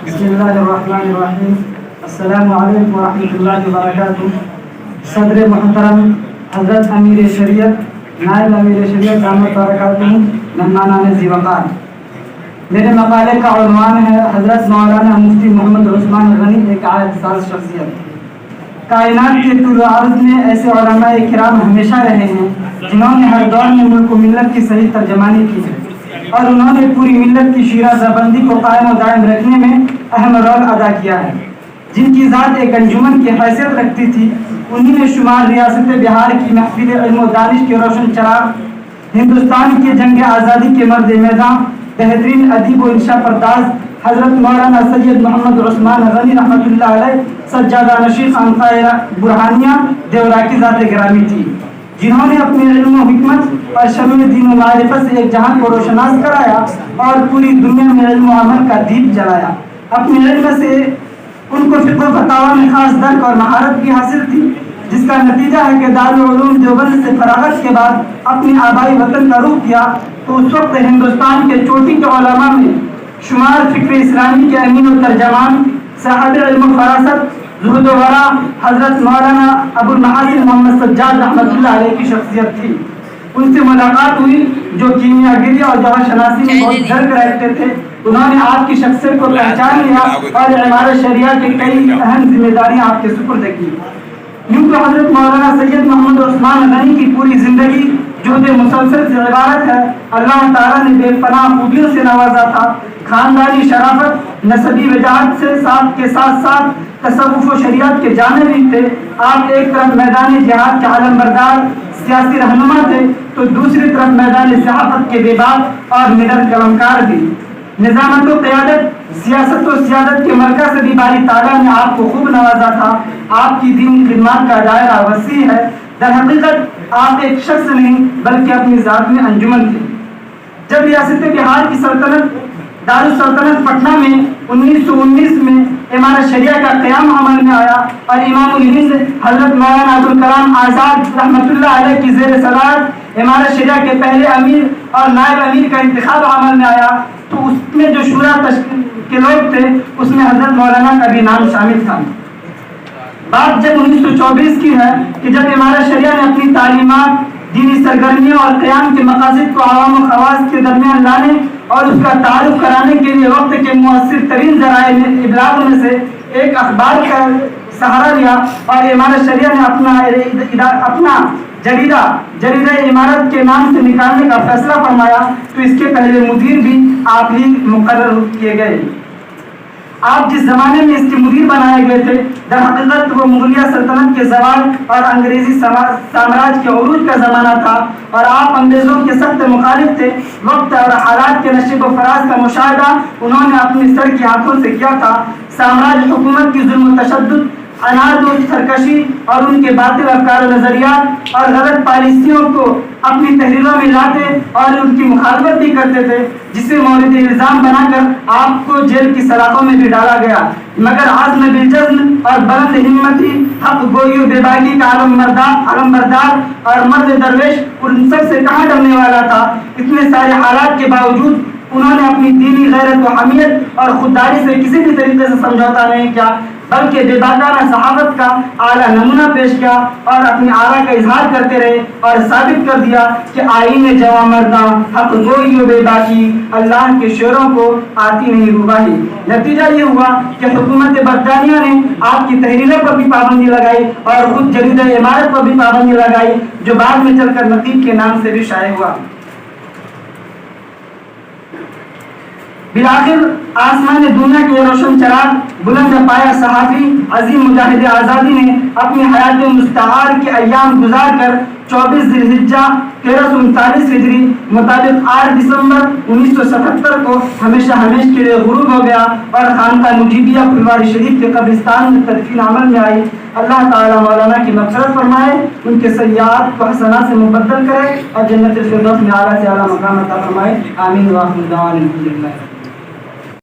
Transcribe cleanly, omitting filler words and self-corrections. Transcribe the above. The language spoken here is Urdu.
بسم اللہ الرحمن الرحیم. السلام علیکم ورحمۃ اللہ وبرکاتہ. صدر محترم حضرت امیر شریعت نائب امیر شریعت دامت برکاتہ مہمانان ذی وقار، میرے مقالے کا عنوان ہے حضرت مولانا مفتی محمد عثمان غنی ایک عالم ساز شخصیت. کائنات کے طول و عرض میں ایسے علماء کرام ہمیشہ رہے ہیں جنہوں نے ہر دور میں ملک و ملت کی صحیح ترجمانی کی ہے اور انہوں نے پوری ملت کی شیرازہ بندی کو قائم و دائم رکھنے میں اہم رول ادا کیا ہے. جن کی ذات ایک انجمن کی حیثیت رکھتی تھی انہی میں شمار ریاست بہار کی محفل علم و دانش کے روشن چراغ، ہندوستان کے جنگ آزادی کے مرد میدان، بہترین ادیب و انشا پرداز حضرت مولانا سید محمد عثمان غنی رحمۃ اللہ علیہ سجادہ نشین خانقاہ برہانیہ دیورا کی ذات گرامی تھی، جنہوں نے اپنے علم و حکمت اور شمع دین و معرفت سے ایک جہان کو روشناس کرایا اور پوری دنیا میں علم و عمل کا دیپ جلایا. اپنے علم سے ان کو فقہ و فتاوی میں خاص درک اور مہارت بھی حاصل تھی، جس کا نتیجہ ہے کہ دارالعلوم دیوبند سے فراغت کے بعد اپنے آبائی وطن کا رخ کیا تو اس وقت ہندوستان کے چوٹی کے علماء میں شمار فکر اسلامی کے امین و ترجمان، صاحب علم و فراست، زہد و ورع حضرت مولانا ابو المحاسن محمد سجاد رحمۃ اللہ علیہ کی شخصیت تھی. ان سے ملاقات ہوئی جو کیمیا گری اور جوہر شناسی میں بہت درک رہتے تھے. انہوں نے آپ کی شخصیت کو پہچان لیا اور عمارت شریعہ کی کئی اہم ذمہ داریاں آپ کے سپرد کی. یوں کہ حضرت مولانا سید محمد عثمان غنی کی پوری زندگی جہد مسلسل سے عبارت ہے. اللہ تعالیٰ نے بے پناہ خوبیوں سے نوازا تھا. خاندانی شرافت، نسبی وجاہت سے ساتھ ساتھ تصوف و شریعت کے جانے بھی تھے. آپ ایک طرف میدان جہاد کے علم بردار سیاسی رہنما تھے تو دوسری طرف میدان صحافت کے بے باک اور نڈر قلمکار بھی. نظامت و قیادت، سیاست و سیادت کے مرکز سے بھی باری تعالیٰ نے آپ کو خوب نوازا تھا. آپ کی دینی خدمات کا دائرہ وسیع ہے. در حقیقت آپ ایک شخص نہیں بلکہ اپنی ذات میں انجمن تھے. جب ریاست بہار کی سلطنت دارالسلطنت پٹنہ میں 1919 میں عمارت شریعہ کا قیام عمل میں آیا اور امام الہند حضرت مولانا ابوالکلام آزاد رحمۃ اللہ علیہ کی زیر صدارت عمارت شریعہ کے پہلے امیر اور نائب امیر کا انتخاب عمل میں آیا تو اس میں جو شورا کے لوگ تھے اس میں حضرت مولانا کا بھی نام شامل تھا. بات جب 1924 کی ہے کہ جب عمارت شریعہ نے اپنی تعلیمات، دینی سرگرمیوں اور قیام کے مقاصد کو عوام و خواص کے درمیان لانے اور اس کا تعارف کرانے کے لیے وقت کے مؤثر ترین ذرائع ابلاغ میں سے ایک اخبار کا سہارا لیا اور عمارت شریعہ نے اپنا جریدہ عمارت کے نام سے نکالنے کا فیصلہ فرمایا تو اس کے پہلے مدیر بھی آپ ہی مقرر کیے گئے. آپ جس زمانے میں اس کے مدیر بنائے گئے تھے در حقیقت وہ مغلیہ سلطنت کے زوال اور انگریزی سامراج کے عروج کا زمانہ تھا اور آپ انگریزوں کے سخت مخالف تھے. وقت اور حالات کے نشیب و فراز کا مشاہدہ انہوں نے اپنی سر کی آنکھوں سے کیا تھا. سامراج حکومت کی ظلم و تشدد، عناد و سرکشی اور ان کے باطل افکار و نظریات اور غلط پالیسیوں کو اپنی تحریروں میں لاتے اور ان کی مخالفت بھی کرتے تھے، جسے مورد الزام بنا کر آپ کو جیل کی سلاخوں میں بھی ڈالا گیا. مگر عزم بالجزم اور بلند ہمتی، حق گوئی و بے باکی کا علم بردار اور مرد درویش ان سب سے کہاں ڈرنے والا تھا. اتنے سارے حالات کے باوجود انہوں نے اپنی دینی غیرت و حمیت اور خودداری سے کسی بھی طریقے سے سمجھوتا نہیں کیا بلکہ بے باکانہ صحافت کا اعلیٰ نمونہ پیش کیا اور اپنی آرا کا اظہار کرتے رہے اور ثابت کر دیا کہ آئین جواں مرداں، حق گوئی و بے باکی اللہ کے شعروں کو آتی نہیں روباہی. نتیجہ یہ ہوا کہ حکومت برطانیہ نے آپ کی تحریروں پر بھی پابندی لگائی اور خود جریدہ عمارت پر بھی پابندی لگائی جو بعد میں چل کر نقیب کے نام سے بھی شائع ہوا. بالآخر آسمان دنیا کے روشن چراغ، بلند پایہ صحافی، عظیم مجاہد آزادی نے اپنی حیات مستعار کے ایام گزار کر 24 ذی الحجہ 1339 ہجری مطابق 8 دسمبر 1977 کو ہمیشہ کے لیے غروب ہو گیا اور خانقاہ مجیبیہ پھلواری شریف کے قبرستان میں تدفین عمل میں آئی. اللہ تعالیٰ مولانا کی مغفرت فرمائے، ان کے سیئات کو حسنات سے مبدل کرے اور جنت الفردوس میں اعلیٰ سے اعلیٰ مقام عطا فرمائے. آمین. وآخر دعوانا الحمد للہ.